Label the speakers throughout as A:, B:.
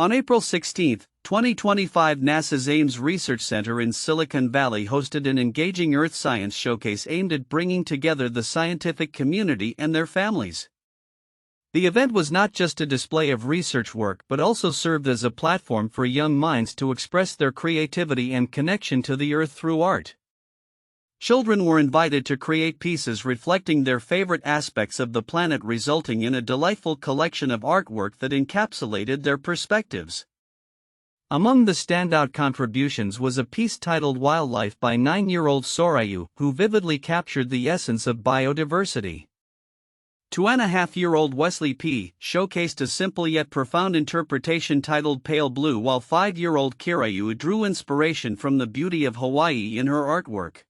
A: On April 16, 2025, NASA's Ames Research Center in Silicon Valley hosted an engaging Earth science showcase aimed at bringing together the scientific community and their families. The event was not just a display of research work but also served as a platform for young minds to express their creativity and connection to the Earth through art. Children were invited to create pieces reflecting their favorite aspects of the planet, resulting in a delightful collection of artwork that encapsulated their perspectives. Among the standout contributions was a piece titled Wildlife by 9-year-old Sora U, who vividly captured the essence of biodiversity. 2.5-year-old Wesley P. showcased a simple yet profound interpretation titled Pale Blue, while 5-year-old Kira U drew inspiration from the beauty of Hawaii in her artwork.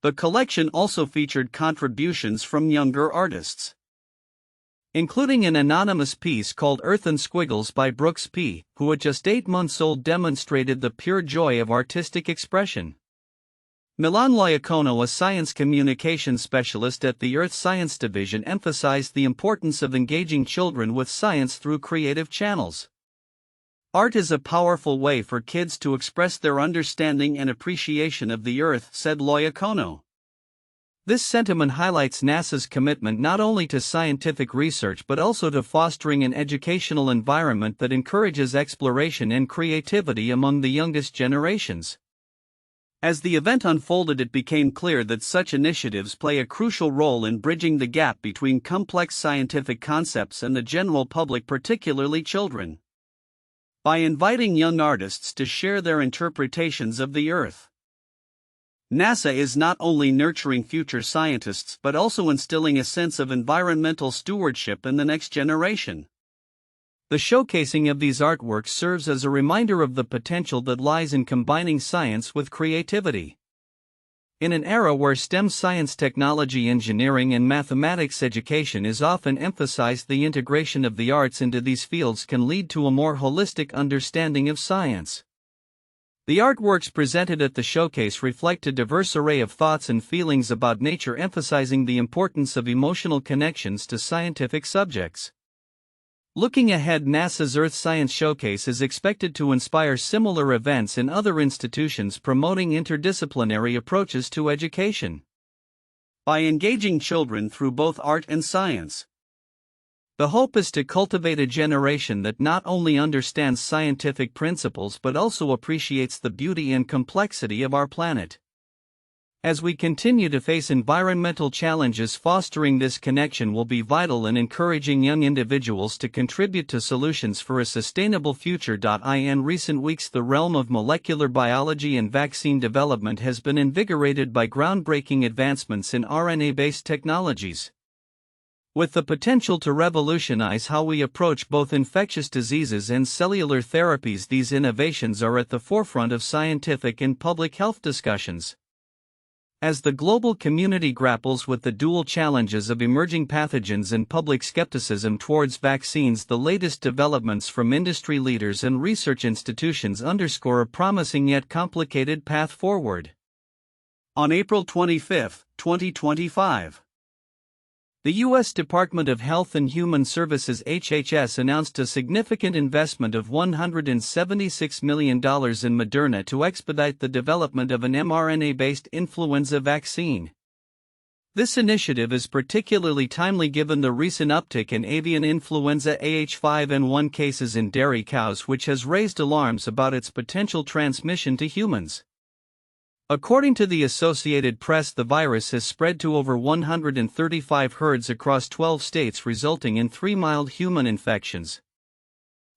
A: The collection also featured contributions from younger artists, including an anonymous piece called Earth and Squiggles by Brooks P., who at just 8 months old demonstrated the pure joy of artistic expression. Milan, Loiacono, a science communication specialist at the Earth Science Division, emphasized the importance of engaging children with science through creative channels. Art is a powerful way for kids to express their understanding and appreciation of the Earth, said Loiacono. This sentiment highlights NASA's commitment not only to scientific research but also to fostering an educational environment that encourages exploration and creativity among the youngest generations. As the event unfolded, it became clear that such initiatives play a crucial role in bridging the gap between complex scientific concepts and the general public, particularly children. By inviting young artists to share their interpretations of the Earth, NASA is not only nurturing future scientists but also instilling a sense of environmental stewardship in the next generation. The showcasing of these artworks serves as a reminder of the potential that lies in combining science with creativity. In an era where STEM science, technology, engineering, and mathematics education is often emphasized, the integration of the arts into these fields can lead to a more holistic understanding of science. The artworks presented at the showcase reflect a diverse array of thoughts and feelings about nature, emphasizing the importance of emotional connections to scientific subjects. Looking ahead, NASA's Earth Science Showcase is expected to inspire similar events in other institutions, promoting interdisciplinary approaches to education. By engaging children through both art and science, the hope is to cultivate a generation that not only understands scientific principles but also appreciates the beauty and complexity of our planet. As we continue to face environmental challenges, fostering this connection will be vital in encouraging young individuals to contribute to solutions for a sustainable future. In recent weeks, the realm of molecular biology and vaccine development has been invigorated by groundbreaking advancements in RNA-based technologies. With the potential to revolutionize how we approach both infectious diseases and cellular therapies, these innovations are at the forefront of scientific and public health discussions. As the global community grapples with the dual challenges of emerging pathogens and public skepticism towards vaccines, the latest developments from industry leaders and research institutions underscore a promising yet complicated path forward. On April 25, 2025, the U.S. Department of Health and Human Services (HHS) announced a significant investment of $176 million in Moderna to expedite the development of an mRNA-based influenza vaccine. This initiative is particularly timely given the recent uptick in avian influenza AH5N1 cases in dairy cows, which has raised alarms about its potential transmission to humans. According to the Associated Press, the virus has spread to over 135 herds across 12 states, resulting in 3 mild human infections.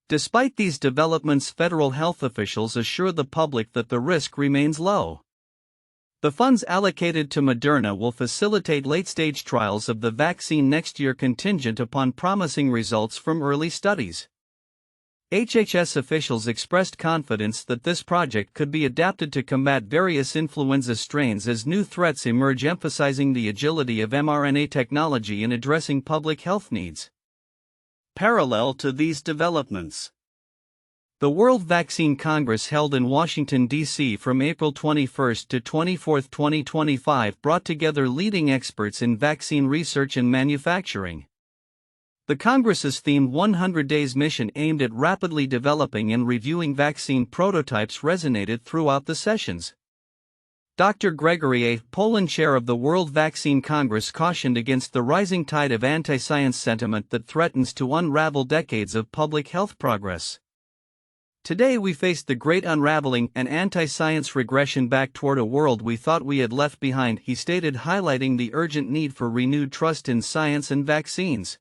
A: Despite these developments, federal health officials assure the public that the risk remains low. The funds allocated to Moderna will facilitate late-stage trials of the vaccine next year, contingent upon promising results from early studies. HHS officials expressed confidence that this project could be adapted to combat various influenza strains as new threats emerge, emphasizing the agility of mRNA technology in addressing public health needs. Parallel to these developments, the World Vaccine Congress held in Washington, D.C. from April 21 to 24, 2025 brought together leading experts in vaccine research and manufacturing. The Congress's themed 100 Days mission aimed at rapidly developing and reviewing vaccine prototypes resonated throughout the sessions. Dr. Gregory A. Poland, chair of the World Vaccine Congress, cautioned against the rising tide of anti-science sentiment that threatens to unravel decades of public health progress. Today we face the great unraveling and anti-science regression back toward a world we thought we had left behind, he stated, highlighting the urgent need for renewed trust in science and vaccines.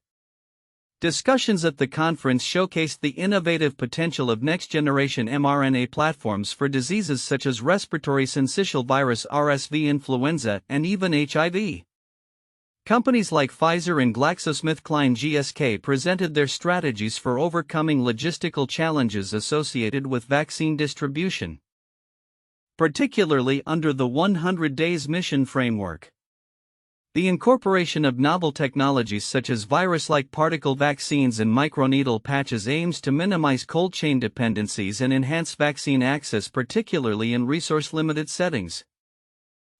A: Discussions at the conference showcased the innovative potential of next-generation mRNA platforms for diseases such as respiratory syncytial virus (RSV), influenza, and even HIV. Companies like Pfizer and GlaxoSmithKline (GSK) presented their strategies for overcoming logistical challenges associated with vaccine distribution, particularly under the 100 Days mission framework. The incorporation of novel technologies such as virus-like particle vaccines and microneedle patches aims to minimize cold chain dependencies and enhance vaccine access, particularly in resource-limited settings.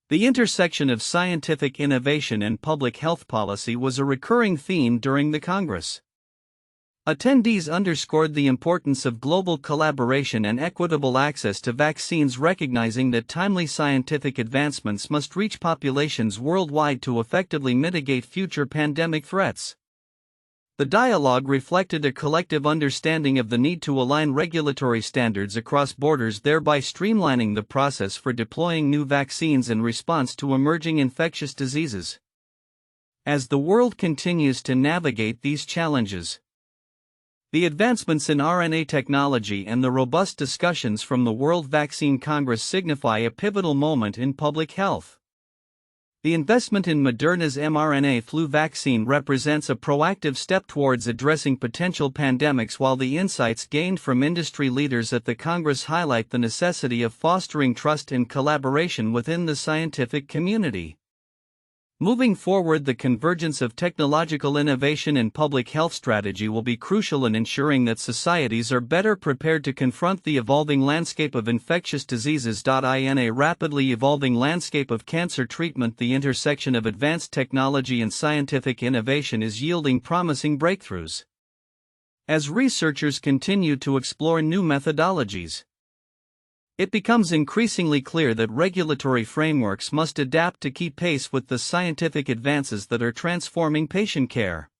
A: The intersection of scientific innovation and public health policy was a recurring theme during the Congress. Attendees underscored the importance of global collaboration and equitable access to vaccines, recognizing that timely scientific advancements must reach populations worldwide to effectively mitigate future pandemic threats. The dialogue reflected a collective understanding of the need to align regulatory standards across borders, thereby streamlining the process for deploying new vaccines in response to emerging infectious diseases. As the world continues to navigate these challenges, the advancements in RNA technology and the robust discussions from the World Vaccine Congress signify a pivotal moment in public health. The investment in Moderna's mRNA flu vaccine represents a proactive step towards addressing potential pandemics, while the insights gained from industry leaders at the Congress highlight the necessity of fostering trust and collaboration within the scientific community. Moving forward, the convergence of technological innovation and public health strategy will be crucial in ensuring that societies are better prepared to confront the evolving landscape of infectious diseases. In a rapidly evolving landscape of cancer treatment, the intersection of advanced technology and scientific innovation is yielding promising breakthroughs. As researchers continue to explore new methodologies, it becomes increasingly clear that regulatory frameworks must adapt to keep pace with the scientific advances that are transforming patient care.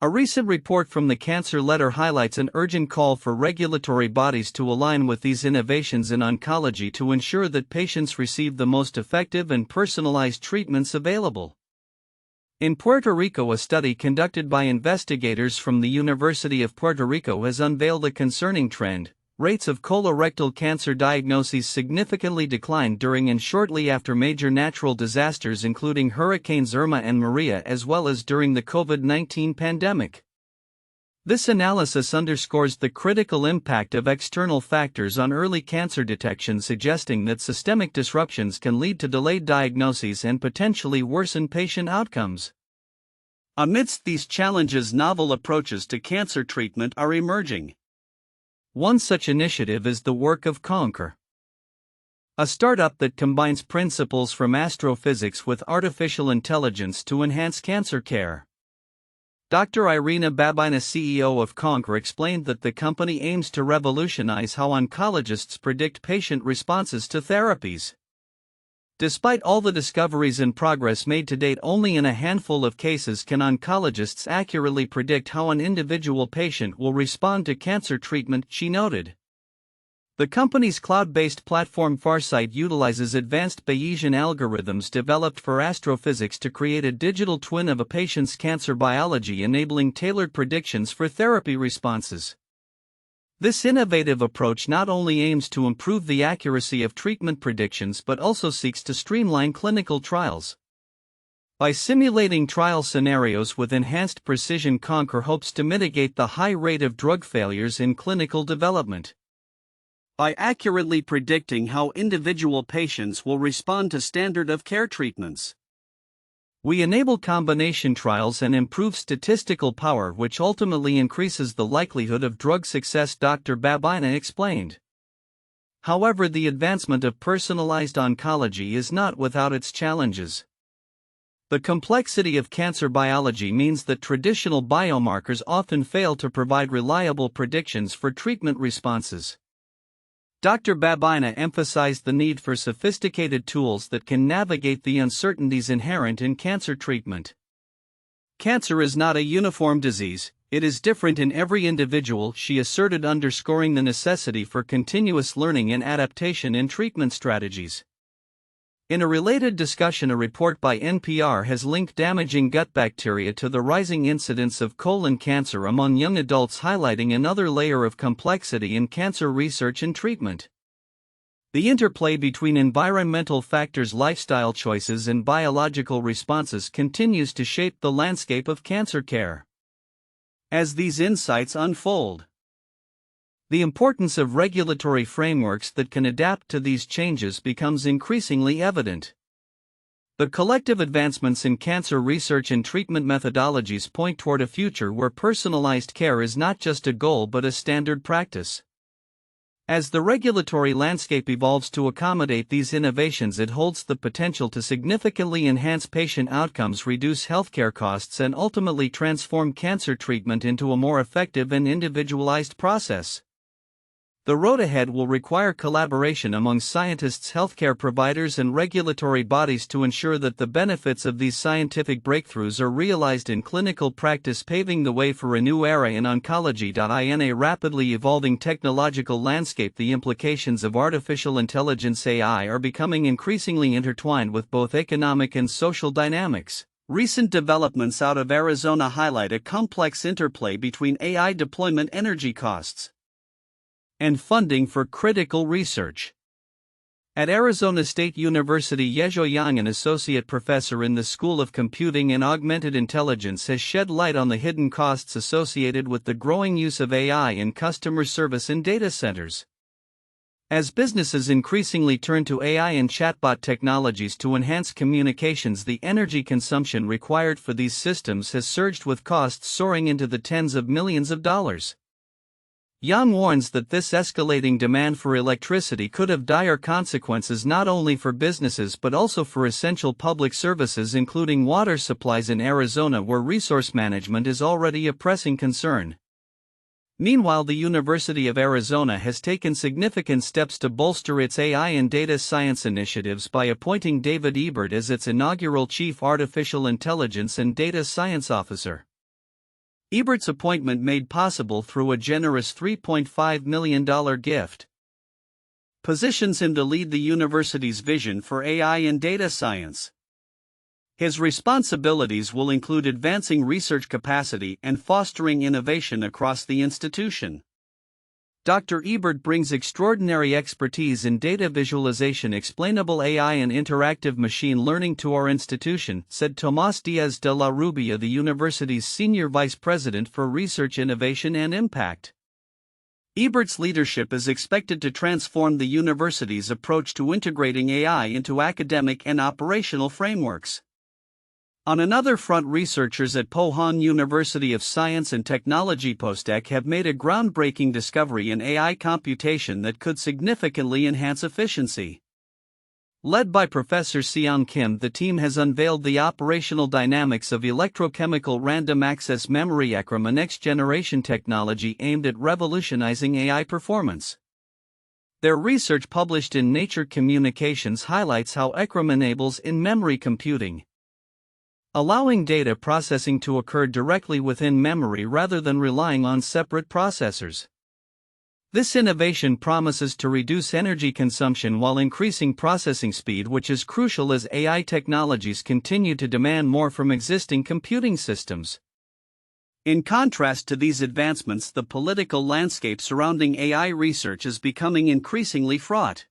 A: A recent report from the Cancer Letter highlights an urgent call for regulatory bodies to align with these innovations in oncology to ensure that patients receive the most effective and personalized treatments available. In Puerto Rico, a study conducted by investigators from the University of Puerto Rico has unveiled a concerning trend. Rates of colorectal cancer diagnoses significantly declined during and shortly after major natural disasters, including Hurricanes Irma and Maria, as well as during the COVID-19 pandemic. This analysis underscores the critical impact of external factors on early cancer detection, suggesting that systemic disruptions can lead to delayed diagnoses and potentially worsen patient outcomes. Amidst these challenges, novel approaches to cancer treatment are emerging. One such initiative is the work of Concr, a startup that combines principles from astrophysics with artificial intelligence to enhance cancer care. Dr. Irina Babina, CEO of Concr, explained that the company aims to revolutionize how oncologists predict patient responses to therapies. Despite all the discoveries and progress made to date, only in a handful of cases can oncologists accurately predict how an individual patient will respond to cancer treatment, she noted. The company's cloud-based platform Farsight utilizes advanced Bayesian algorithms developed for astrophysics to create a digital twin of a patient's cancer biology, enabling tailored predictions for therapy responses. This innovative approach not only aims to improve the accuracy of treatment predictions but also seeks to streamline clinical trials. By simulating trial scenarios with enhanced precision, Concr hopes to mitigate the high rate of drug failures in clinical development. By accurately predicting how individual patients will respond to standard of care treatments, we enable combination trials and improve statistical power, which ultimately increases the likelihood of drug success, Dr. Babina explained. However, the advancement of personalized oncology is not without its challenges. The complexity of cancer biology means that traditional biomarkers often fail to provide reliable predictions for treatment responses. Dr. Babina emphasized the need for sophisticated tools that can navigate the uncertainties inherent in cancer treatment. Cancer is not a uniform disease, it is different in every individual, she asserted, underscoring the necessity for continuous learning and adaptation in treatment strategies. In a related discussion, a report by NPR has linked damaging gut bacteria to the rising incidence of colon cancer among young adults, highlighting another layer of complexity in cancer research and treatment. The interplay between environmental factors, lifestyle choices, and biological responses continues to shape the landscape of cancer care. As these insights unfold, the importance of regulatory frameworks that can adapt to these changes becomes increasingly evident. The collective advancements in cancer research and treatment methodologies point toward a future where personalized care is not just a goal but a standard practice. As the regulatory landscape evolves to accommodate these innovations, it holds the potential to significantly enhance patient outcomes, reduce healthcare costs, and ultimately transform cancer treatment into a more effective and individualized process. The road ahead will require collaboration among scientists, healthcare providers, and regulatory bodies to ensure that the benefits of these scientific breakthroughs are realized in clinical practice, paving the way for a new era in oncology. In a rapidly evolving technological landscape, the implications of artificial intelligence (AI) are becoming increasingly intertwined with both economic and social dynamics. Recent developments out of Arizona highlight a complex interplay between AI deployment, energy costs, and funding for critical research. At Arizona State University, Yezho Yang, an associate professor in the School of Computing and Augmented Intelligence, has shed light on the hidden costs associated with the growing use of AI in customer service and data centers. As businesses increasingly turn to AI and chatbot technologies to enhance communications, the energy consumption required for these systems has surged, with costs soaring into the tens of millions of dollars. Yang warns that this escalating demand for electricity could have dire consequences not only for businesses but also for essential public services, including water supplies in Arizona, where resource management is already a pressing concern. Meanwhile, the University of Arizona has taken significant steps to bolster its AI and data science initiatives by appointing David Ebert as its inaugural Chief Artificial Intelligence and Data Science Officer. Ebert's appointment, made possible through a generous $3.5 million gift, positions him to lead the university's vision for AI and data science. His responsibilities will include advancing research capacity and fostering innovation across the institution. Dr. Ebert brings extraordinary expertise in data visualization, explainable AI, and interactive machine learning to our institution, said Tomás Díaz de la Rubia, the university's Senior Vice President for Research, Innovation and Impact. Ebert's leadership is expected to transform the university's approach to integrating AI into academic and operational frameworks. On another front, researchers at Pohang University of Science and Technology Postec have made a groundbreaking discovery in AI computation that could significantly enhance efficiency. Led by Professor Seon Kim, the team has unveiled the operational dynamics of electrochemical random access memory (ECRM), a next-generation technology aimed at revolutionizing AI performance. Their research, published in Nature Communications, highlights how ECRM enables in-memory computing, allowing data processing to occur directly within memory rather than relying on separate processors. This innovation promises to reduce energy consumption while increasing processing speed, which is crucial as AI technologies continue to demand more from existing computing systems. In contrast to these advancements, the political landscape surrounding AI research is becoming increasingly fraught.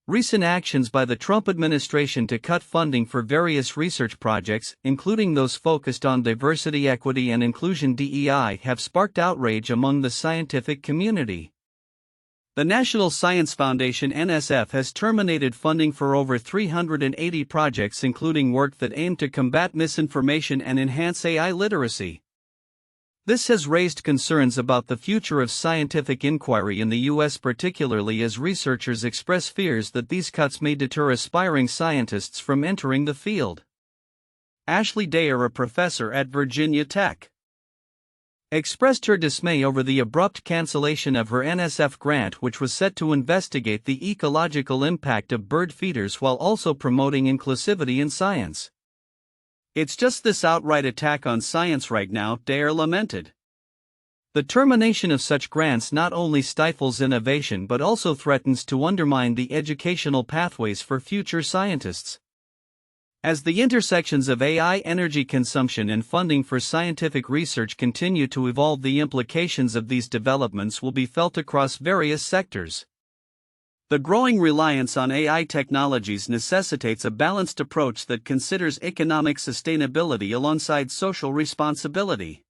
A: Recent actions by the Trump administration to cut funding for various research projects, including those focused on diversity, equity, and inclusion (DEI), have sparked outrage among the scientific community. The National Science Foundation (NSF) has terminated funding for over 380 projects, including work that aim to combat misinformation and enhance AI literacy. This has raised concerns about the future of scientific inquiry in the U.S., particularly as researchers express fears that these cuts may deter aspiring scientists from entering the field. Ashley Dayer, a professor at Virginia Tech, expressed her dismay over the abrupt cancellation of her NSF grant, which was set to investigate the ecological impact of bird feeders while also promoting inclusivity in science. "It's just this outright attack on science right now," Dayer lamented. "The termination of such grants not only stifles innovation but also threatens to undermine the educational pathways for future scientists. As the intersections of AI energy consumption and funding for scientific research continue to evolve, the implications of these developments will be felt across various sectors. The growing reliance on AI technologies necessitates a balanced approach that considers economic sustainability alongside social responsibility.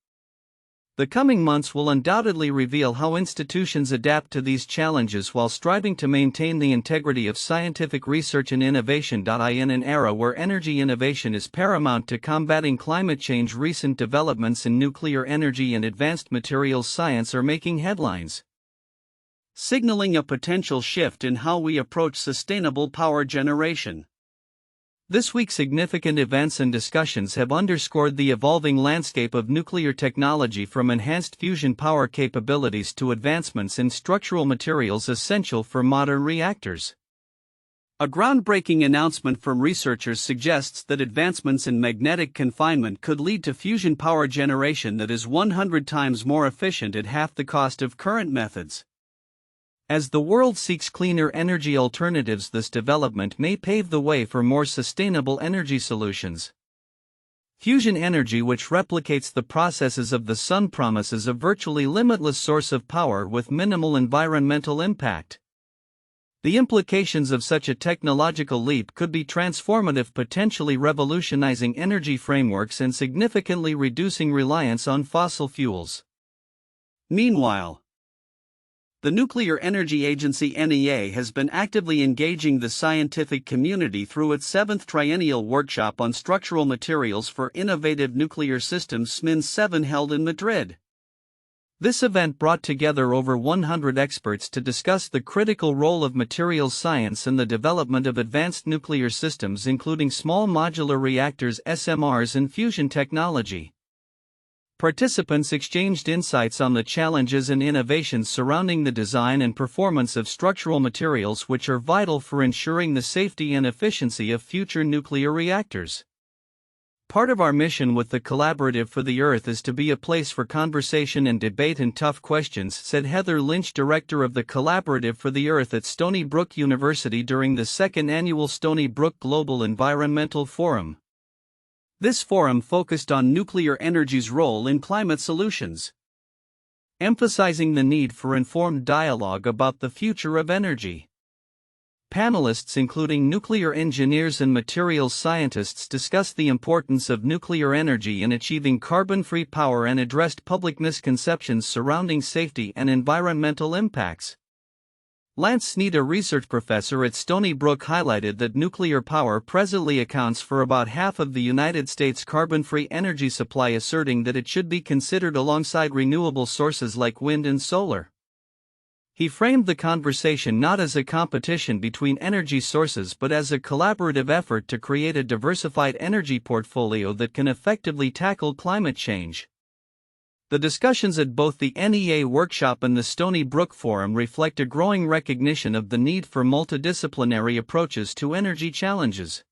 A: The coming months will undoubtedly reveal how institutions adapt to these challenges while striving to maintain the integrity of scientific research and innovation. In an era where energy innovation is paramount to combating climate change, recent developments in nuclear energy and advanced materials science are making headlines, signaling a potential shift in how we approach sustainable power generation. This week's significant events and discussions have underscored the evolving landscape of nuclear technology, from enhanced fusion power capabilities to advancements in structural materials essential for modern reactors. A groundbreaking announcement from researchers suggests that advancements in magnetic confinement could lead to fusion power generation that is 100 times more efficient at half the cost of current methods. As the world seeks cleaner energy alternatives, this development may pave the way for more sustainable energy solutions. Fusion energy, which replicates the processes of the sun, promises a virtually limitless source of power with minimal environmental impact. The implications of such a technological leap could be transformative, potentially revolutionizing energy frameworks and significantly reducing reliance on fossil fuels. Meanwhile, the Nuclear Energy Agency (NEA) has been actively engaging the scientific community through its 7th Triennial Workshop on Structural Materials for Innovative Nuclear Systems (SMIN7) held in Madrid. This event brought together over 100 experts to discuss the critical role of materials science in the development of advanced nuclear systems, including small modular reactors (SMRs) and fusion technology. Participants exchanged insights on the challenges and innovations surrounding the design and performance of structural materials, which are vital for ensuring the safety and efficiency of future nuclear reactors. "Part of our mission with the Collaborative for the Earth is to be a place for conversation and debate in tough questions," said Heather Lynch, director of the Collaborative for the Earth at Stony Brook University during the 2nd annual Stony Brook Global Environmental Forum. This forum focused on nuclear energy's role in climate solutions, emphasizing the need for informed dialogue about the future of energy. Panelists, including nuclear engineers and materials scientists, discussed the importance of nuclear energy in achieving carbon-free power and addressed public misconceptions surrounding safety and environmental impacts. Lance Sneed, a research professor at Stony Brook, highlighted that nuclear power presently accounts for about half of the United States' carbon-free energy supply, asserting that it should be considered alongside renewable sources like wind and solar. He framed the conversation not as a competition between energy sources but as a collaborative effort to create a diversified energy portfolio that can effectively tackle climate change. The discussions at both the NEA workshop and the Stony Brook Forum reflect a growing recognition of the need for multidisciplinary approaches to energy challenges,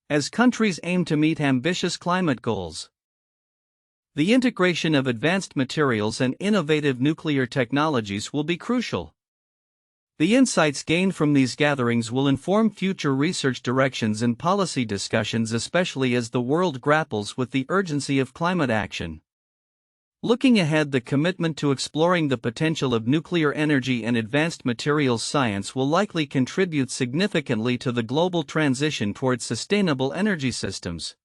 A: as countries aim to meet ambitious climate goals. The integration of advanced materials and innovative nuclear technologies will be crucial. The insights gained from these gatherings will inform future research directions and policy discussions, especially as the world grapples with the urgency of climate action. Looking ahead, the commitment to exploring the potential of nuclear energy and advanced materials science will likely contribute significantly to the global transition towards sustainable energy systems.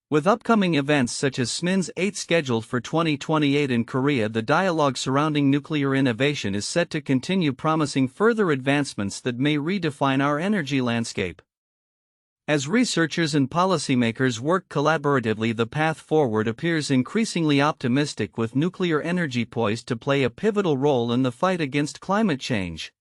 A: With upcoming events such as SMINS8 scheduled for 2028 in Korea, the dialogue surrounding nuclear innovation is set to continue, promising further advancements that may redefine our energy landscape. As researchers and policymakers work collaboratively, the path forward appears increasingly optimistic, with nuclear energy poised to play a pivotal role in the fight against climate change.